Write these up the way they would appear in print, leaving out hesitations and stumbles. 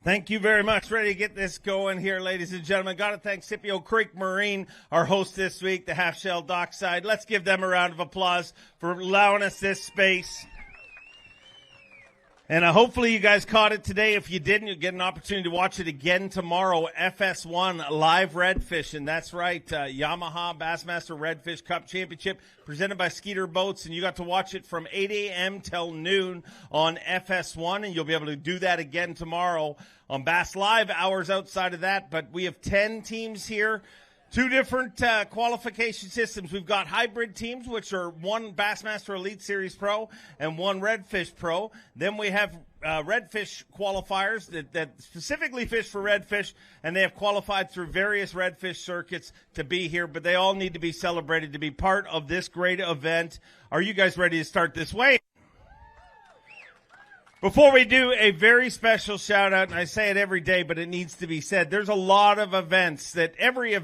Thank you very much. Ready to get this going here, ladies and gentlemen. Got to thank Scipio Creek Marine, our host this week, the Half Shell Dockside. Let's give them a round of applause for allowing us this space. And hopefully you guys caught it today. If you didn't, you'll get an opportunity to watch it again tomorrow. FS1 live redfish, and that's right, Yamaha Bassmaster Redfish Cup Championship presented by Skeeter Boats, and you got to watch it from 8 a.m. till noon on FS1, and you'll be able to do that again tomorrow on Bass Live, hours outside of that. But we have 10 teams here. Two different qualification systems. We've got hybrid teams, which are one Bassmaster Elite Series Pro and one Redfish Pro. Then we have redfish qualifiers that specifically fish for redfish, and they have qualified through various redfish circuits to be here, but they all need to be celebrated to be part of this great event. Are you guys ready to start this way? Before we do, a very special shout out, and I say it every day, but it needs to be said. There's a lot of events that every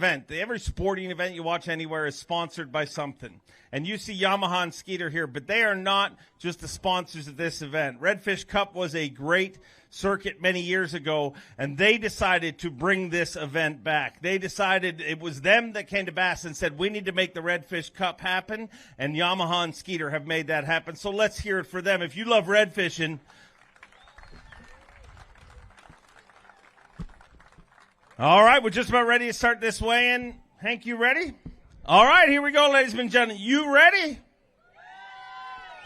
sporting event you watch anywhere is sponsored by something. And you see Yamaha and Skeeter here, but they are not just the sponsors of this event. Redfish Cup was a great circuit many years ago, and they decided to bring this event back. They decided it was them that came to Bass and said, we need to make the Redfish Cup happen, and Yamaha and Skeeter have made that happen. So let's hear it for them. If you love redfishing, all right, we're just about ready to start this weigh-in. Hank, you ready? All right, here we go, ladies and gentlemen. You ready?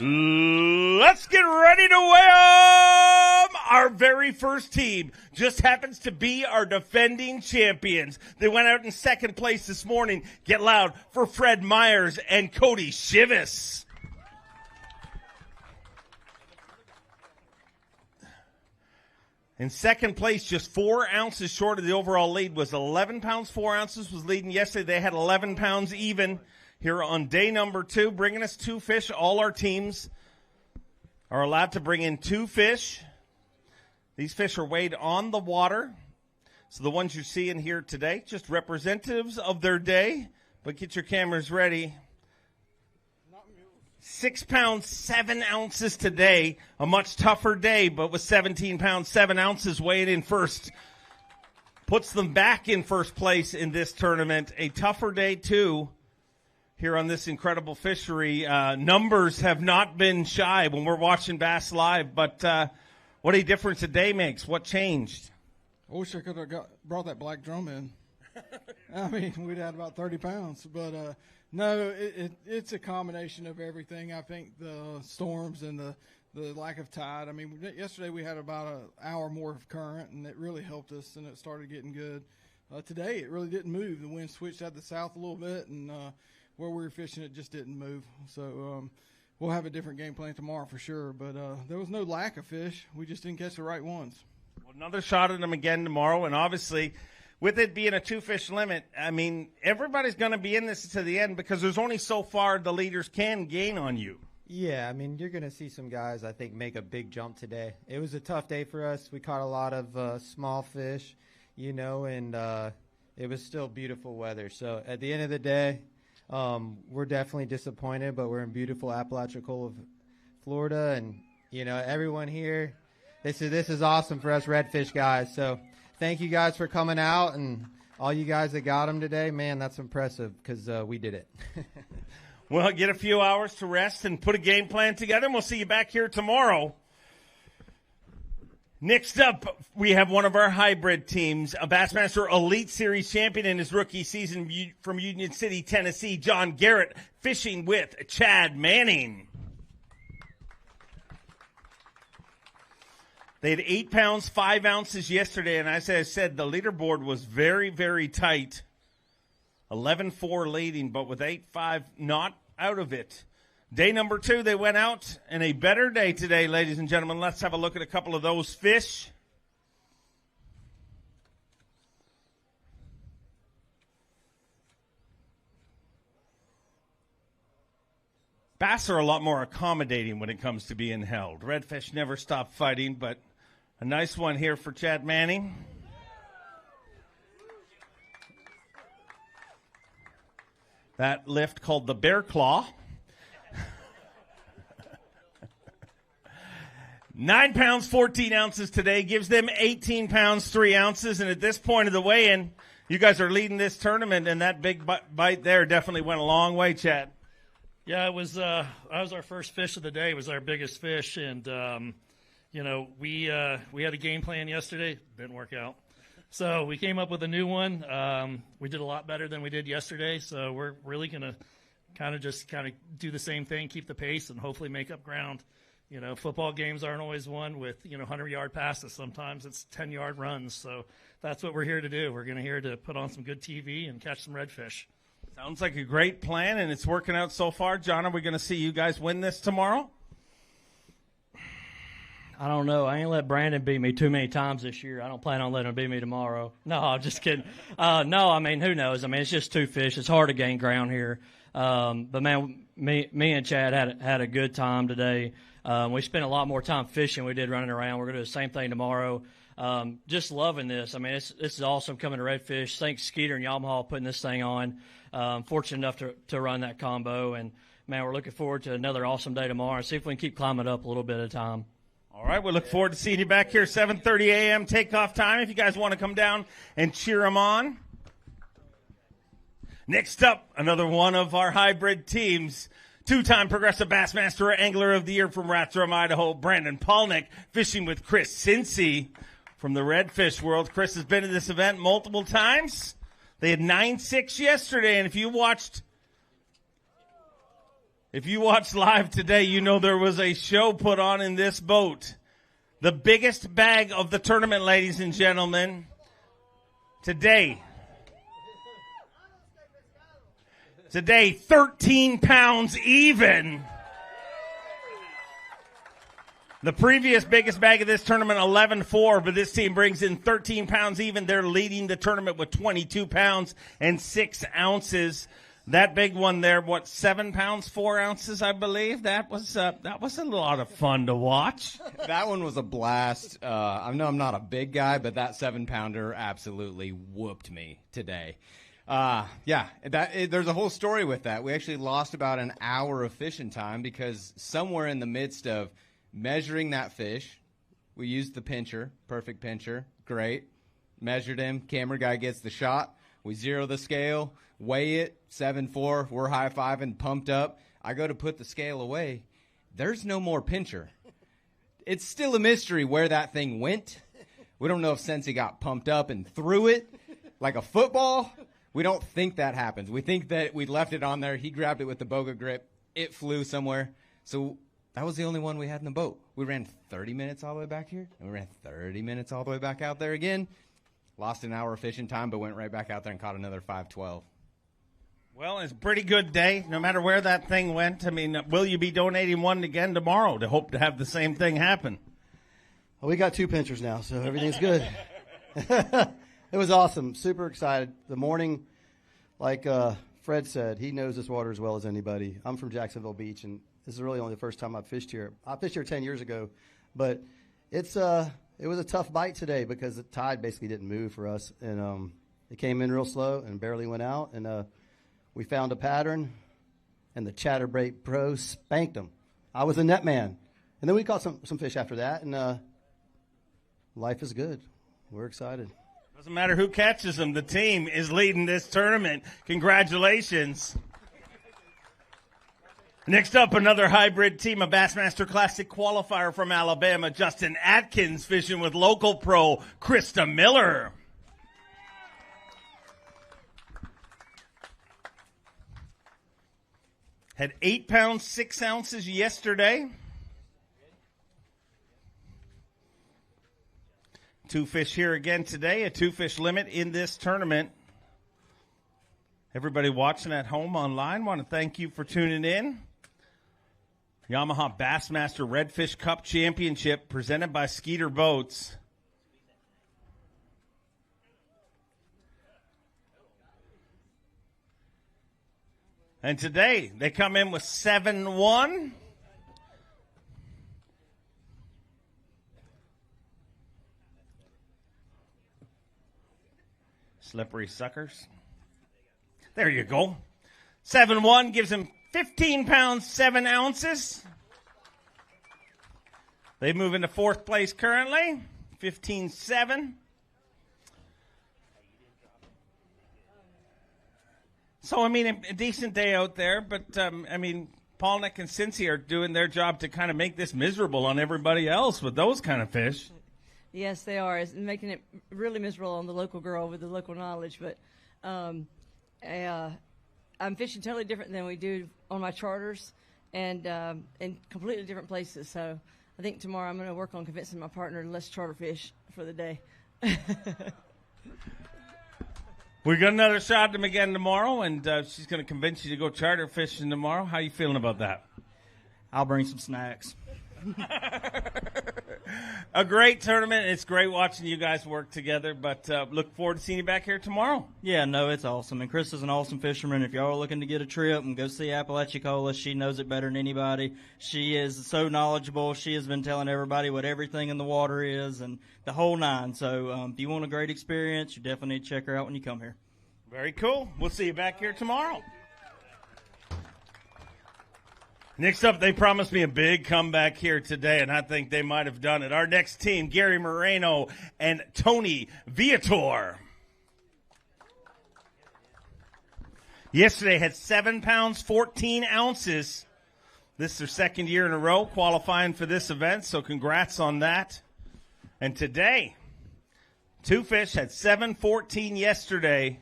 Let's get ready to weigh our very first team. Just happens to be our defending champions. They went out in second place this morning. Get loud for Fred Meyers and Cody Shivis. In second place, just 4 ounces short of the overall lead, was 11 pounds, 4 ounces was leading. Yesterday, they had 11 pounds even here on day number 2, bringing us 2 fish. All our teams are allowed to bring in 2 fish. These fish are weighed on the water. So the ones you're seeing here today, just representatives of their day. But get your cameras ready. 6 pounds, 7 ounces today. A much tougher day, but with 17 pounds, 7 ounces weighing in first. Puts them back in first place in this tournament. A tougher day, too, here on this incredible fishery. Numbers have not been shy when we're watching Bass Live, but what a difference a day makes. What changed? I wish I could have brought that black drum in. I mean, we'd had about 30 pounds, but no, it's a combination of everything. I think the storms and the lack of tide. I mean, yesterday we had about an hour more of current, and it really helped us, and it started getting good. Today it really didn't move. The wind switched out the south a little bit, and where we were fishing it just didn't move. So we'll have a different game plan tomorrow for sure. But there was no lack of fish. We just didn't catch the right ones. Well, another shot at them again tomorrow, and obviously – with it being a 2-fish limit, I mean, everybody's going to be in this to the end because there's only so far the leaders can gain on you. Yeah, I mean, you're going to see some guys, I think, make a big jump today. It was a tough day for us. We caught a lot of small fish, and it was still beautiful weather. So at the end of the day, we're definitely disappointed, but we're in beautiful Apalachicola, Florida. And, everyone here, this is awesome for us redfish guys. So thank you guys for coming out, and all you guys that got them today, man, that's impressive because we did it. Well, get a few hours to rest and put a game plan together, and we'll see you back here tomorrow. Next up, we have one of our hybrid teams, a Bassmaster Elite Series champion in his rookie season from Union City, Tennessee, John Garrett, fishing with Chad Manning. They had 8 pounds, 5 ounces yesterday, and as I said, the leaderboard was very, very tight. 11-4 leading, but with 8-5 not out of it. Day number 2, they went out, and a better day today, ladies and gentlemen. Let's have a look at a couple of those fish. Bass are a lot more accommodating when it comes to being held. Redfish never stop fighting, but a nice one here for Chad Manning. That lift called the Bear Claw. 9 pounds, 14 ounces today gives them 18 pounds, 3 ounces. And at this point of the weigh-in, you guys are leading this tournament, and that big bite there definitely went a long way, Chad. Yeah, it was. That was our first fish of the day. It was our biggest fish, and we had a game plan yesterday. Didn't work out, so we came up with a new one. We did a lot better than we did yesterday, so we're really gonna kind of do the same thing, keep the pace, and hopefully make up ground. Football games aren't always won with 100-yard passes. Sometimes it's 10-yard runs. So that's what we're here to do. We're here to put on some good TV and catch some redfish. Sounds like a great plan, and it's working out so far. John, are we going to see you guys win this tomorrow? I don't know. I ain't let Brandon beat me too many times this year. I don't plan on letting him beat me tomorrow. No, I'm just kidding. No, I mean, who knows? I mean, it's just 2 fish. It's hard to gain ground here. But, man, me and Chad had a good time today. We spent a lot more time fishing than we did running around. We're going to do the same thing tomorrow. Just loving this. I mean, this is awesome coming to redfish. Thanks, Skeeter and Yamaha, putting this thing on. Fortunate enough to run that combo. And, man, we're looking forward to another awesome day tomorrow. See if we can keep climbing up a little bit at a time. All right, we look forward to seeing you back here, 7:30 a.m. takeoff time. If you guys want to come down and cheer them on. Next up, another one of our hybrid teams. 2-time Progressive Bassmaster Angler of the Year from Rathdrum, Idaho, Brandon Palnick, fishing with Chris Cincy from the Redfish world. Chris has been to this event multiple times. They had 9-6 yesterday, and if you watched live today, you know there was a show put on in this boat. The biggest bag of the tournament, ladies and gentlemen. Today, 13 pounds even. The previous biggest bag of this tournament, 11.4, but this team brings in 13 pounds even. They're leading the tournament with 22 pounds and 6 ounces. That big one there, 7 pounds, 4 ounces, I believe. That was a lot of fun to watch. That one was a blast. I know I'm not a big guy, but that 7-pounder absolutely whooped me today. There's a whole story with that. We actually lost about an hour of fishing time because somewhere in the midst of measuring that fish, we used the pincher, perfect pincher, great. Measured him, camera guy gets the shot. We zero the scale, weigh it, 7.4. We're high-fiving, pumped up. I go to put the scale away. There's no more pincher. It's still a mystery where that thing went. We don't know if Sensi got pumped up and threw it like a football. We don't think that happens. We think that we left it on there. He grabbed it with the boga grip. It flew somewhere. So that was the only one we had in the boat. We ran 30 minutes all the way back here, and we ran 30 minutes all the way back out there again. Lost an hour of fishing time, but went right back out there and caught another 5.12. Well, it's a pretty good day, no matter where that thing went. I mean, will you be donating one again tomorrow to hope to have the same thing happen? Well, we got 2 pinchers now, so everything's good. It was awesome. Super excited. The morning, like Fred said, he knows this water as well as anybody. I'm from Jacksonville Beach, and this is really only the first time I've fished here. I fished here 10 years ago, but it was a tough bite today because the tide basically didn't move for us, and it came in real slow and barely went out, and we found a pattern, and the Chatterbait Pro spanked them. I was a net man, and then we caught some fish after that, and life is good. We're excited. Doesn't matter who catches them. The team is leading this tournament. Congratulations. Next up, another hybrid team, a Bassmaster Classic qualifier from Alabama, Justin Atkins, fishing with local pro Krista Miller. Had 8 pounds, 6 ounces yesterday. 2 fish here again today, a 2-fish limit in this tournament. Everybody watching at home online, want to thank you for tuning in. Yamaha Bassmaster Redfish Cup Championship presented by Skeeter Boats. And today they come in with 7-1. Slippery suckers. There you go. 7-1 gives him 15 pounds, 7 ounces. They move into fourth place currently, 15-7. So, I mean, a decent day out there, but, I mean, Palnick and Cincy are doing their job to kind of make this miserable on everybody else with those kind of fish. Yes, they are. It's making it really miserable on the local girl with the local knowledge, but I'm fishing totally different than we do on my charters and in completely different places. So I think tomorrow I'm going to work on convincing my partner to let's charter fish for the day. We got another shot at them again tomorrow, and she's going to convince you to go charter fishing tomorrow. How you feeling about that? I'll bring some snacks. A great tournament. It's great watching you guys work together, but look forward to seeing you back here tomorrow. Yeah, no, it's awesome. And Chris is an awesome fisherman. If y'all are looking to get a trip and go see Apalachicola, she knows it better than anybody. She is so knowledgeable. She has been telling everybody what everything in the water is and the whole nine. So if you want a great experience, you definitely need to check her out when you come here. Very cool. We'll see you back here tomorrow. Next up, they promised me a big comeback here today, and I think they might have done it. Our next team, Gary Moreno and Tony Viator. Yesterday had 7 pounds, 14 ounces. This is their second year in a row qualifying for this event, so congrats on that. And today, 2 fish had 7.14 yesterday.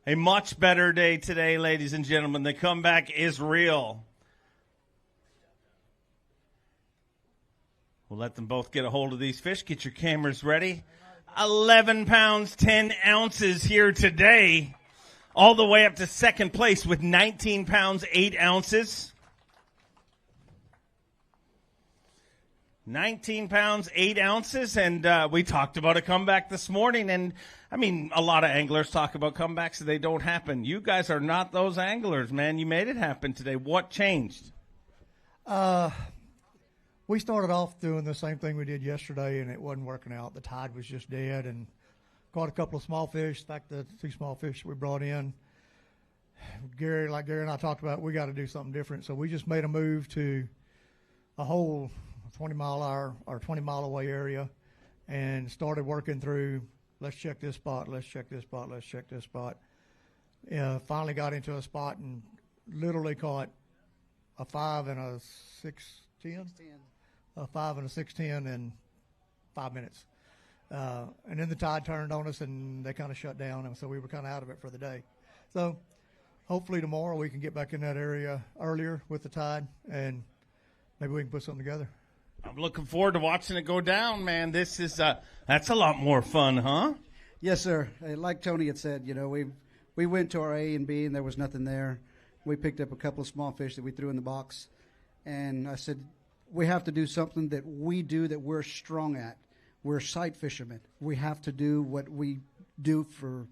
A much better day today, ladies and gentlemen. The comeback is real. We'll let them both get a hold of these fish. Get your cameras ready. 11 pounds, 10 ounces here today. All the way up to second place with 19 pounds, 8 ounces. 19 pounds, 8 ounces. And we talked about a comeback this morning. And, I mean, a lot of anglers talk about comebacks and they don't happen. You guys are not those anglers, man. You made it happen today. What changed? We started off doing the same thing we did yesterday, and it wasn't working out. The tide was just dead, and caught a couple of small fish. In fact, the 2 small fish we brought in, Gary and I talked about, we got to do something different. So we just made a move to a whole 20-mile away area and started working through, let's check this spot, let's check this spot, let's check this spot. Finally got into a spot and literally caught a 5 and a 6'10". A 5 and a 6'10" in 5 minutes. And then the tide turned on us and they kind of shut down, and so we were kind of out of it for the day. So hopefully tomorrow we can get back in that area earlier with the tide, and maybe we can put something together. I'm looking forward to watching it go down, man. This is that's a lot more fun, huh? Yes, sir. Like Tony had said, we went to our A and B and there was nothing there. We picked up a couple of small fish that we threw in the box, and I said, we have to do something that we do that we're strong at. We're sight fishermen. We have to do what we do for,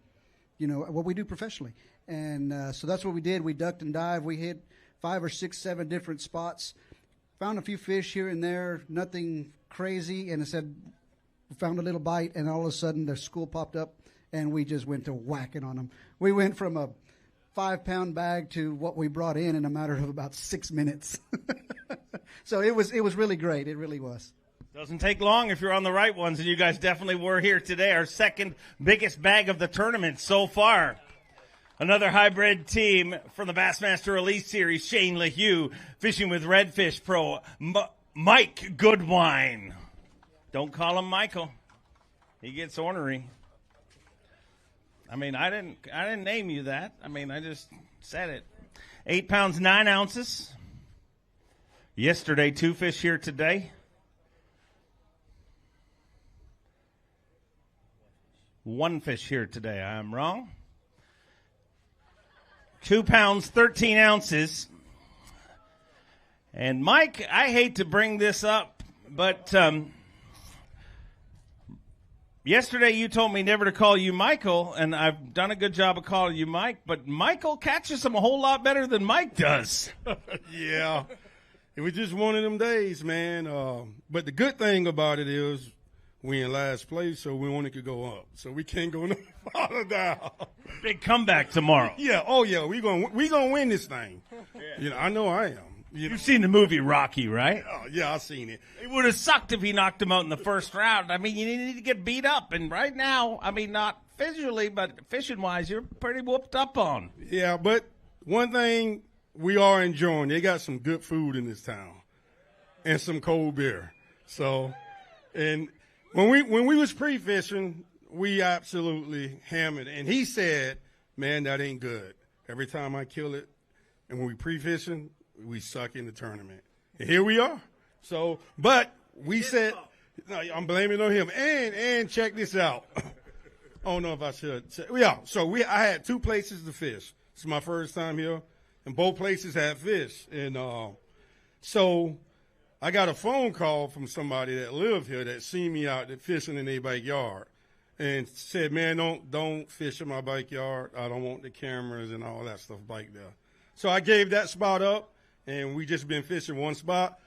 what we do professionally. And so that's what we did. We ducked and dived. We hit 5 or 6, 7 different spots. Found a few fish here and there, nothing crazy. And I said, we found a little bite, and all of a sudden their school popped up, and we just went to whacking on them. We went from a 5-pound bag to what we brought in a matter of about 6 minutes. So it was really great. It really was. Doesn't take long if you're on the right ones, and you guys definitely were here today. Our second biggest bag of the tournament so far. Another hybrid team from the Bassmaster Elite Series, Shane LaHue, fishing with Redfish Pro, Mike Goodwine. Don't call him Michael. He gets ornery. I mean, I didn't name you that. I mean, I just said it. 8 pounds, 9 ounces. Yesterday, 2 fish here today. 1 fish here today. I'm wrong. 2 pounds, 13 ounces. And Mike, I hate to bring this up, but yesterday you told me never to call you Michael, and I've done a good job of calling you Mike, but Michael catches them a whole lot better than Mike does. Yeah. It was just one of them days, man. But the good thing about it is we in last place, so we only could go up. So we can't go no farther down. Big comeback tomorrow. Yeah. Oh, yeah. We gonna win this thing. Yeah. I know I am. You've seen the movie Rocky, right? Oh, yeah, I seen it. It would have sucked if he knocked him out in the first round. I mean, you need to get beat up. And right now, I mean, not visually, but fishing-wise, you're pretty whooped up on. Yeah, but one thing we are enjoying, they got some good food in this town and some cold beer. So, and when we was pre-fishing, we absolutely hammered. And he said, man, that ain't good. Every time I kill it, and when we pre-fishing, we suck in the tournament. And here we are. So, but we said, no, I'm blaming it on him. And check this out. I don't know if I should. Yeah, so I had 2 places to fish. It's my first time here, and both places had fish. And so I got a phone call from somebody that lived here that seen me out there fishing in their backyard and said, man, don't fish in my backyard. I don't want the cameras and all that stuff back there. So I gave that spot up. And we just been fishing one spot.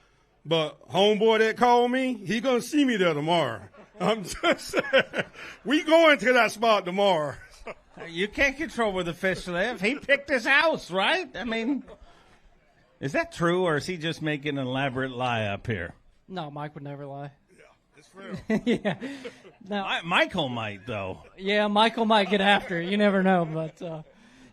But homeboy that called me, he going to see me there tomorrow. I'm just saying, we going to that spot tomorrow. You can't control where the fish live. He picked his house, right? I mean, is that true, or is he just making an elaborate lie up here? No, Mike would never lie. Yeah, it's real. Yeah. No. Michael might, though. Yeah, Michael might get after it. You never know. But,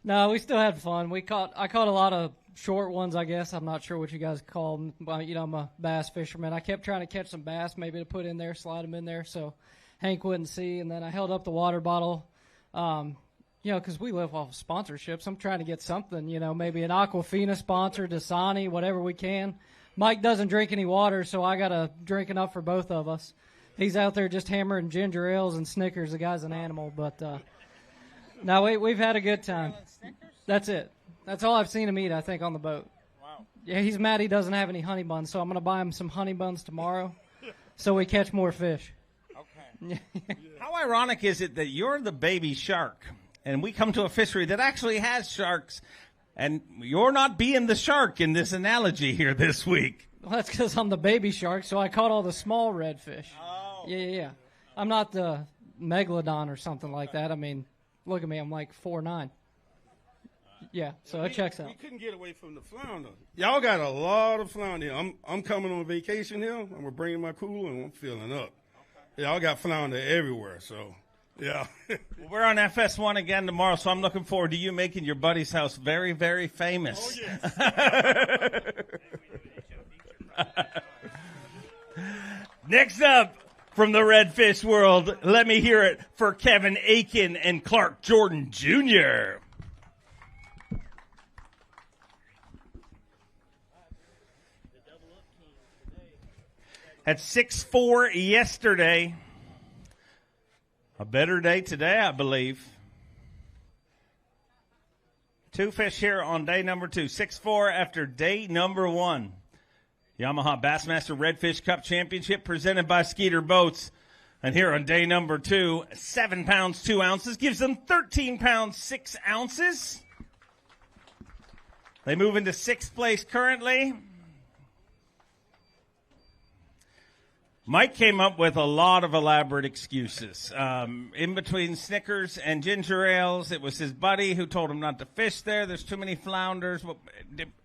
no, we still had fun. I caught a lot of short ones, I guess. I'm not sure what you guys call them. But, you know, I'm a bass fisherman. I kept trying to catch some bass, maybe to put in there, slide them in there, so Hank wouldn't see. And then I held up the water bottle, you know, because we live off of sponsorships. I'm trying to get something, you know, maybe an Aquafina sponsor, Dasani, whatever we can. Mike doesn't drink any water, so I got to drink enough for both of us. He's out there just hammering ginger ales and Snickers. The guy's an animal. But, no, we've had a good time. That's it. That's all I've seen him eat, I think, on the boat. Wow. Yeah, he's mad he doesn't have any honey buns, so I'm going to buy him some honey buns tomorrow so we catch more fish. Okay. How ironic is it that you're the baby shark, and we come to a fishery that actually has sharks, and you're not being the shark in this analogy here this week? Well, that's because I'm the baby shark, so I caught all the small redfish. Oh. Yeah. I'm not the megalodon or something like that. I mean, look at me. I'm like 4'9". Yeah, so it checks out. We couldn't get away from the flounder. Y'all got a lot of flounder here. I'm coming on vacation here. I'm going to bring my cooler, and I'm filling up. Y'all got flounder everywhere, so, yeah. Well, we're on FS1 again tomorrow, so I'm looking forward to you making your buddy's house very, very famous. Oh, yes. Next up, from the redfish world, let me hear it for Kevin Aiken and Clark Jordan Jr. At 6'4" yesterday. A better day today, I believe. 2 fish here on day number 2. 6'4" after day number 1. Yamaha Bassmaster Redfish Cup Championship presented by Skeeter Boats. And here on day number 2, 7 pounds 2 ounces gives them 13 pounds 6 ounces. They move into 6th place currently. Mike came up with a lot of elaborate excuses. In between Snickers and ginger ales, it was his buddy who told him not to fish there. There's too many flounders.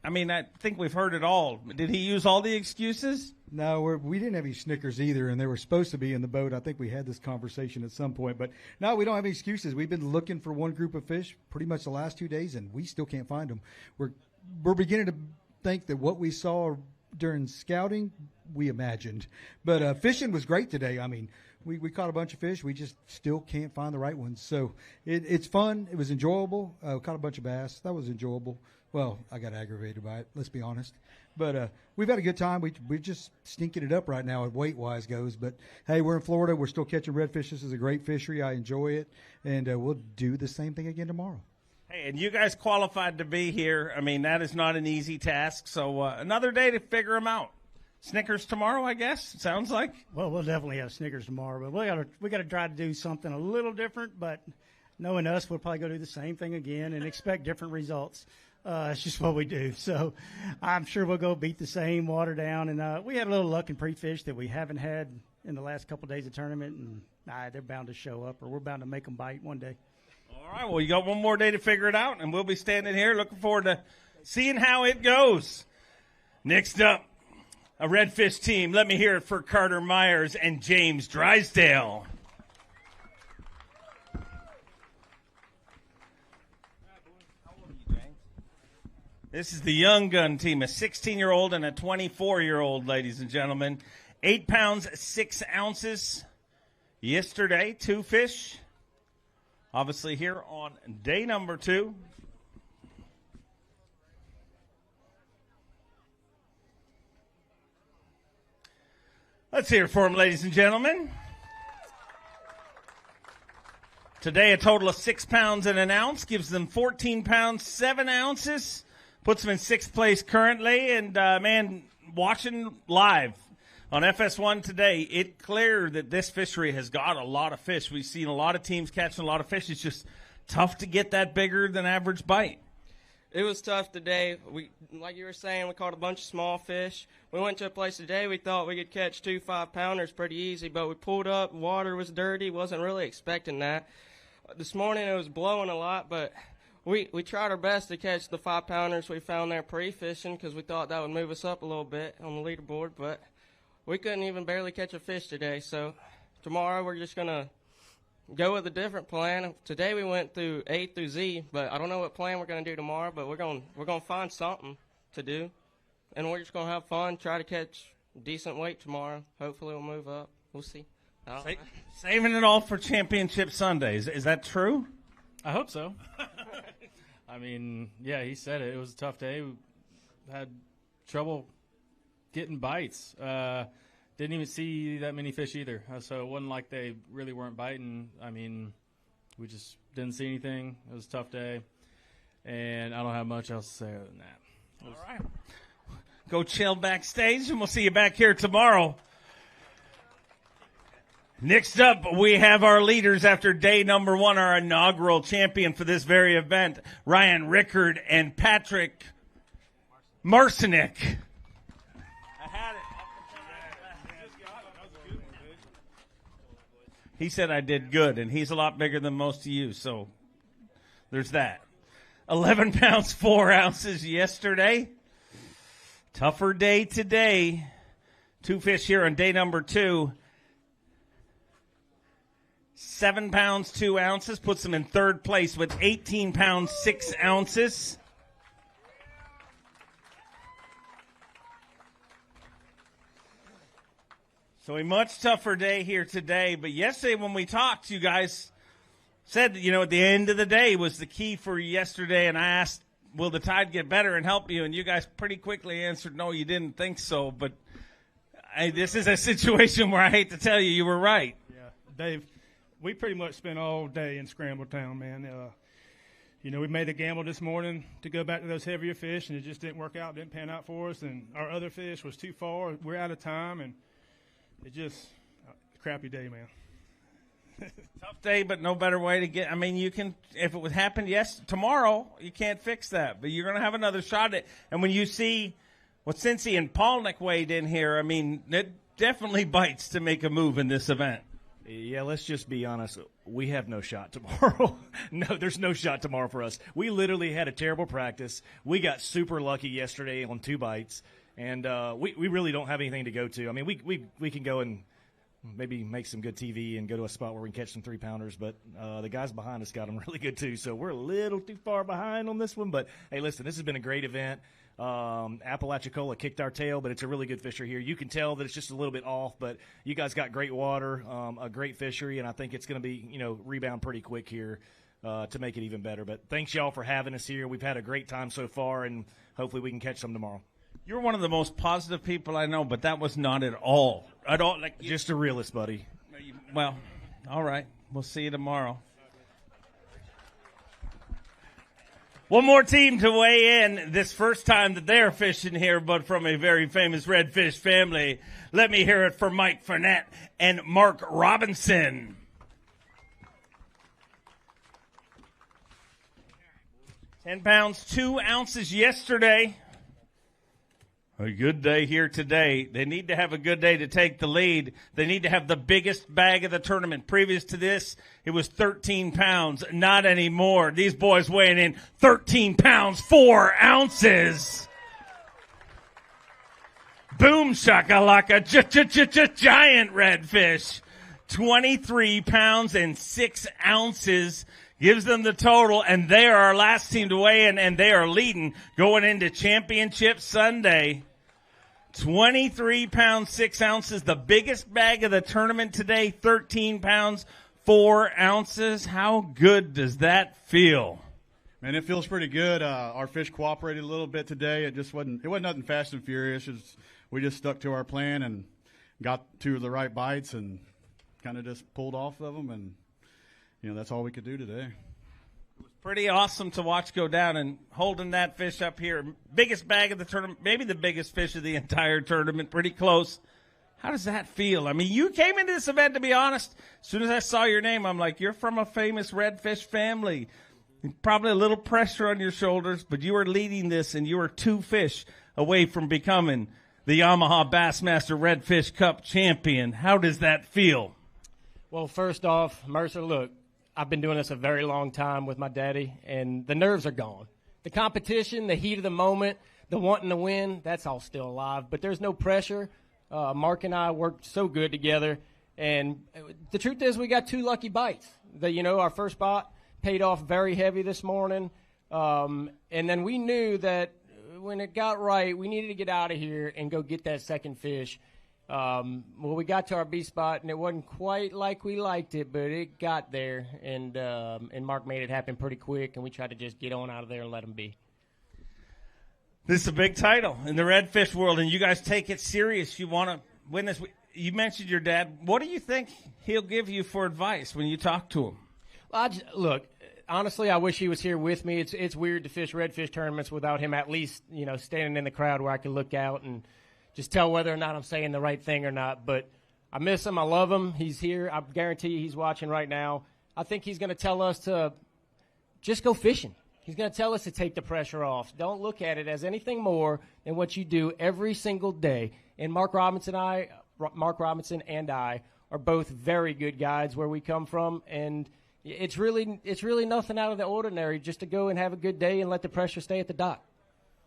I mean, I think we've heard it all. Did he use all the excuses? No, we didn't have any Snickers either, and they were supposed to be in the boat. I think we had this conversation at some point. But no, we don't have any excuses. We've been looking for one group of fish pretty much the last 2 days, and we still can't find them. We're beginning to think that what we saw during scouting, we imagined. But fishing was great today. I mean, we caught a bunch of fish. We just still can't find the right ones. So it's fun. It was enjoyable. Caught a bunch of bass. That was enjoyable. Well, I got aggravated by it, let's be honest. But we've had a good time. We're just stinking it up right now as weight-wise goes. But, hey, we're in Florida. We're still catching redfish. This is a great fishery. I enjoy it. And we'll do the same thing again tomorrow. Hey, and you guys qualified to be here. I mean, that is not an easy task. So another day to figure them out. Snickers tomorrow, I guess, it sounds like. Well, we'll definitely have Snickers tomorrow, but we got to try to do something a little different. But knowing us, we'll probably go do the same thing again and expect different results. It's just what we do. So I'm sure we'll go beat the same water down. And we had a little luck in pre-fish that we haven't had in the last couple of days of tournament, and they're bound to show up, or we're bound to make them bite one day. All right, well, you got one more day to figure it out, and we'll be standing here looking forward to seeing how it goes. Next up, a redfish team. Let me hear it for Carter Meyers and James Drysdale. This is the young gun team, a 16-year-old and a 24-year-old, ladies and gentlemen. 8 pounds, 6 ounces. Yesterday, 2 fish. Obviously here on day number 2. Let's hear it for them, ladies and gentlemen. Today, a total of 6 pounds and an ounce gives them 14 pounds, 7 ounces. Puts them in 6th place currently. And, man, watching live on FS1 today, it's clear that this fishery has got a lot of fish. We've seen a lot of teams catching a lot of fish. It's just tough to get that bigger than average bite. It was tough today. Like you were saying, we caught a bunch of small fish. We went to a place today, we thought we could catch 2 5-pounders pretty easy, but we pulled up, water was dirty, wasn't really expecting that. This morning it was blowing a lot, but we tried our best to catch the 5-pounders we found there pre-fishing because we thought that would move us up a little bit on the leaderboard, but we couldn't even barely catch a fish today. So tomorrow we're just going to go with a different plan. Today we went through A through Z, but I don't know what plan we're going to do tomorrow, but we're going to find something to do, and we're just going to have fun, try to catch decent weight tomorrow. Hopefully we'll move up. We'll see. Saving it all for Championship Sundays. Is that true? I hope so. I mean, yeah, he said it. It was a tough day. We had trouble getting bites. Didn't even see that many fish either. So it wasn't like they really weren't biting. I mean, we just didn't see anything. It was a tough day. And I don't have much else to say other than that. All right. Go chill backstage, and we'll see you back here tomorrow. Next up, we have our leaders after day number 1, our inaugural champion for this very event, Ryan Rickard and Patrick Marenic. He said I did good, and he's a lot bigger than most of you, so there's that. 11 pounds, 4 ounces yesterday. Tougher day today. 2 fish here on day number 2. 7 pounds, 2 ounces, puts them in 3rd place with 18 pounds, 6 ounces. So a much tougher day here today, but yesterday when we talked, you guys said, at the end of the day was the key for yesterday, and I asked, will the tide get better and help you? And you guys pretty quickly answered, no, you didn't think so, but this is a situation where I hate to tell you were right. Yeah, Dave. We pretty much spent all day in Scrambletown, man. We made a gamble this morning to go back to those heavier fish, and it just didn't work out, didn't pan out for us. And our other fish was too far. We're out of time, and it just a crappy day, man. Tough day, but no better way to get. I mean, you can, if it would happen, tomorrow, you can't fix that, but you're going to have another shot at it. And when you see what Cincy and Palnick weighed in here, I mean, it definitely bites to make a move in this event. Yeah, let's just be honest. We have no shot tomorrow. No, there's no shot tomorrow for us. We literally had a terrible practice. We got super lucky yesterday on 2 bites, and we really don't have anything to go to. I mean, we can go and maybe make some good TV and go to a spot where we can catch some 3-pounders, but the guys behind us got them really good too, so we're a little too far behind on this one. But, hey, listen, this has been a great event. Apalachicola kicked our tail, but it's a really good fishery here. You can tell that it's just a little bit off, but you guys got great water, a great fishery, and I think it's going to be, rebound pretty quick here to make it even better. But thanks, y'all, for having us here. We've had a great time so far, and hopefully we can catch some tomorrow. You're one of the most positive people I know, but that was not at all. Just a realist, buddy. Well, all right. We'll see you tomorrow. One more team to weigh in this first time that they're fishing here, but from a very famous redfish family. Let me hear it for Mike Fette and Mark Robinson. £10 2 ounces yesterday. A good day here today. They need to have a good day to take the lead. They need to have the biggest bag of the tournament. Previous to this, it was 13 pounds. Not anymore. These boys weighing in 13 pounds, 4 ounces. Boom shakalaka, giant redfish. 23 pounds and 6 ounces gives them the total, and they are our last team to weigh in, and they are leading going into Championship Sunday. 23 pounds, 6 ounces, the biggest bag of the tournament today, 13 pounds, 4 ounces. How good does that feel? Man, it feels pretty good. Our fish cooperated a little bit today. It wasn't nothing fast and furious. We just stuck to our plan and got two of the right bites and kind of just pulled off of them, and that's all we could do today. Pretty awesome to watch go down, and holding that fish up here. Biggest bag of the tournament, maybe the biggest fish of the entire tournament, pretty close. How does that feel? I mean, you came into this event, to be honest, as soon as I saw your name, I'm like, you're from a famous redfish family. Probably a little pressure on your shoulders, but you are leading this, and you are 2 fish away from becoming the Yamaha Bassmaster Redfish Cup champion. How does that feel? Well, first off, Mercer, look, I've been doing this a very long time with my daddy, and the nerves are gone. The competition, the heat of the moment, the wanting to win, that's all still alive. But there's no pressure. Mark and I worked so good together, and the truth is we got 2 lucky bites. Our first spot paid off very heavy this morning, and then we knew that when it got right, we needed to get out of here and go get that second fish. We got to our B spot, and it wasn't quite like we liked it, but it got there, and Mark made it happen pretty quick, and we tried to just get on out of there and let him be. This is a big title in the redfish world, and you guys take it serious. You want to win this. You mentioned your dad. What do you think he'll give you for advice when you talk to him? Well, look, honestly, I wish he was here with me. It's weird to fish redfish tournaments without him at least, standing in the crowd where I can look out and just tell whether or not I'm saying the right thing or not. But I miss him. I love him. He's here. I guarantee you he's watching right now. I think he's going to tell us to just go fishing. He's going to tell us to take the pressure off. Don't look at it as anything more than what you do every single day. And Mark Robinson and I are both very good guides where we come from, and it's really nothing out of the ordinary just to go and have a good day and let the pressure stay at the dock.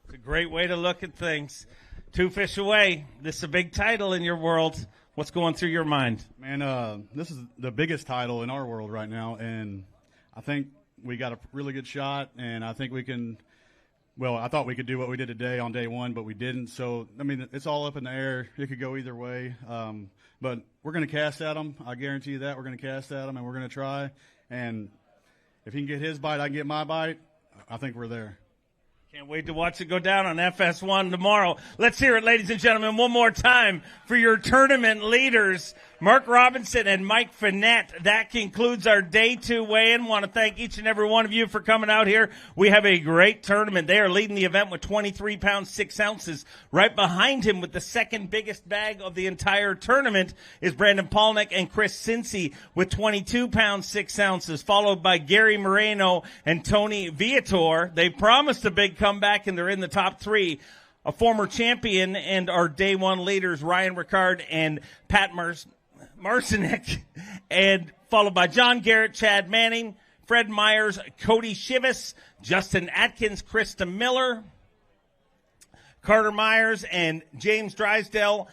It's a great way to look at things. 2 fish away. This is a big title in your world. What's going through your mind? Man, this is the biggest title in our world right now, and I think we got a really good shot, and I think we can – well, I thought we could do what we did today on day 1, but we didn't. So, I mean, it's all up in the air. It could go either way. But we're going to cast at them. I guarantee you that. We're going to cast at them, and we're going to try. And if he can get his bite, I can get my bite. I think we're there. Can't wait to watch it go down on FS1 tomorrow. Let's hear it, ladies and gentlemen, one more time for your tournament leaders, Mark Robinson and Mike Fette. That concludes our Day 2 weigh-in. Want to thank each and every one of you for coming out here. We have a great tournament. They are leading the event with 23 pounds, 6 ounces. Right behind him with the second biggest bag of the entire tournament is Brandon Palnick and Chris Cincy with 22 pounds, 6 ounces, followed by Gary Moreno and Tony Viator. They promised a big comeback, and they're in the top 3. A former champion and our Day 1 leaders, Ryan Rickard and Pat Marenic, and followed by John Garrett, Chad Manning, Fred Meyers, Cody Shivas, Justin Atkins, Krista Miller, Carter Myers, and James Drysdale.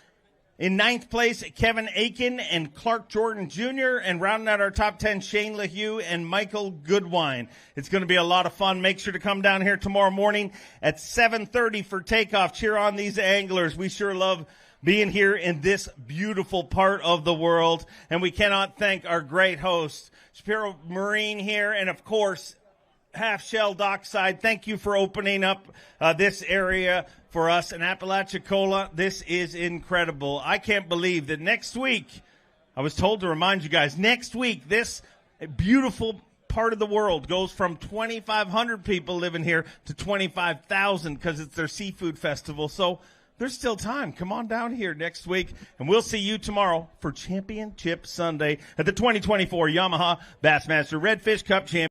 In 9th place, Kevin Aiken and Clark Jordan Jr., and rounding out our top 10, Shane LaHue and Michael Goodwine. It's going to be a lot of fun. Make sure to come down here tomorrow morning at 7:30 for takeoff. Cheer on these anglers. We sure love being here in this beautiful part of the world. And we cannot thank our great host, Shapiro Marine here, and of course, Half Shell Dockside. Thank you for opening up this area for us in Apalachicola. This is incredible. I can't believe that next week, I was told to remind you guys, next week, this beautiful part of the world goes from 2,500 people living here to 25,000 because it's their seafood festival. So there's still time. Come on down here next week, and we'll see you tomorrow for Championship Sunday at the 2024 Yamaha Bassmaster Redfish Cup Championship.